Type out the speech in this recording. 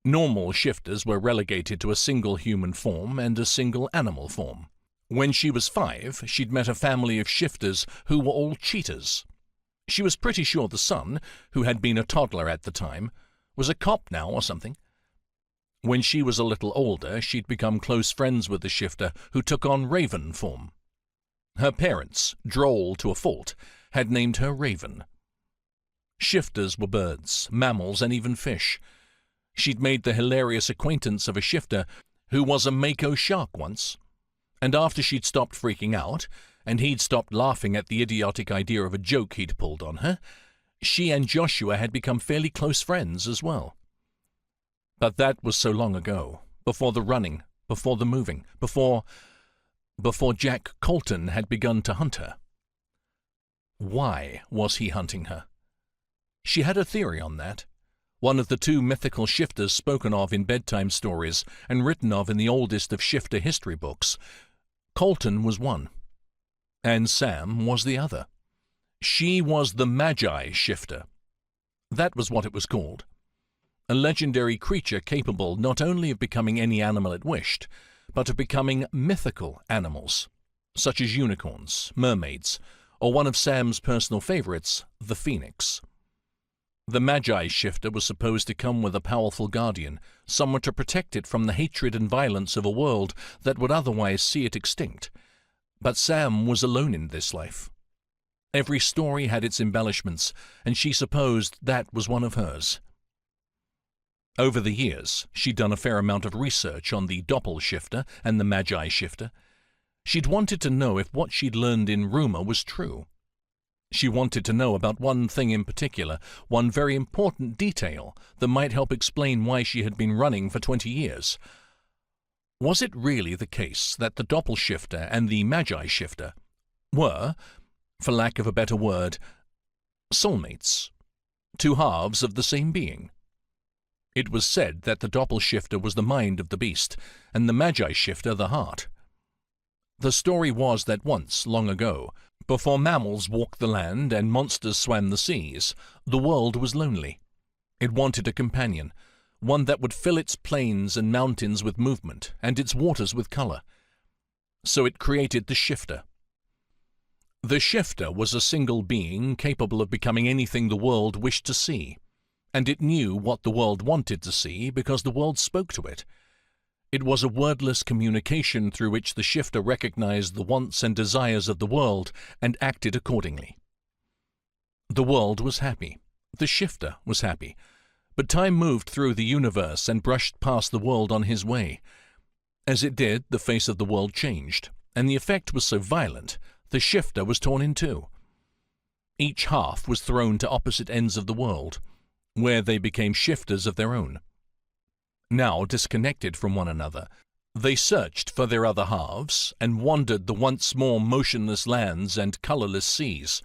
Normal shifters were relegated to a single human form and a single animal form. When she was 5, she'd met a family of shifters who were all cheaters. She was pretty sure the son, who had been a toddler at the time, was a cop now or something. When she was a little older, she'd become close friends with the shifter who took on Raven form. Her parents, droll to a fault, had named her Raven. Shifters were birds, mammals, and even fish. She'd made the hilarious acquaintance of a shifter who was a mako shark once, and after she'd stopped freaking out, and he'd stopped laughing at the idiotic idea of a joke he'd pulled on her, she and Joshua had become fairly close friends as well. But that was so long ago, before the running, before the moving, before Jack Colton had begun to hunt her. Why was he hunting her? She had a theory on that. One of the 2 mythical shifters spoken of in bedtime stories and written of in the oldest of shifter history books. Colton was one, and Sam was the other. She was the Magi shifter. That was what it was called. A legendary creature capable not only of becoming any animal it wished, but of becoming mythical animals, such as unicorns, mermaids, or one of Sam's personal favorites, the phoenix. The Magi shifter was supposed to come with a powerful guardian, someone to protect it from the hatred and violence of a world that would otherwise see it extinct. But Sam was alone in this life. Every story had its embellishments, and she supposed that was one of hers. Over the years, she'd done a fair amount of research on the Doppel shifter and the Magi shifter. She'd wanted to know if what she'd learned in rumor was true. She wanted to know about one thing in particular, one very important detail that might help explain why she had been running for 20 years. Was it really the case that the Doppel shifter and the Magi shifter were, for lack of a better word, soulmates, 2 halves of the same being? It was said that the Doppel shifter was the mind of the beast, and the Magi shifter the heart. The story was that once, long ago, before mammals walked the land and monsters swam the seas, the world was lonely. It wanted a companion, one that would fill its plains and mountains with movement and its waters with color. So it created the shifter. The shifter was a single being capable of becoming anything the world wished to see, and it knew what the world wanted to see because the world spoke to it. It was a wordless communication through which the shifter recognized the wants and desires of the world and acted accordingly. The world was happy. The shifter was happy. But time moved through the universe and brushed past the world on his way. As it did, the face of the world changed, and the effect was so violent, the shifter was torn in 2. Each half was thrown to opposite ends of the world, where they became shifters of their own. Now disconnected from one another, they searched for their other halves and wandered the once more motionless lands and colorless seas,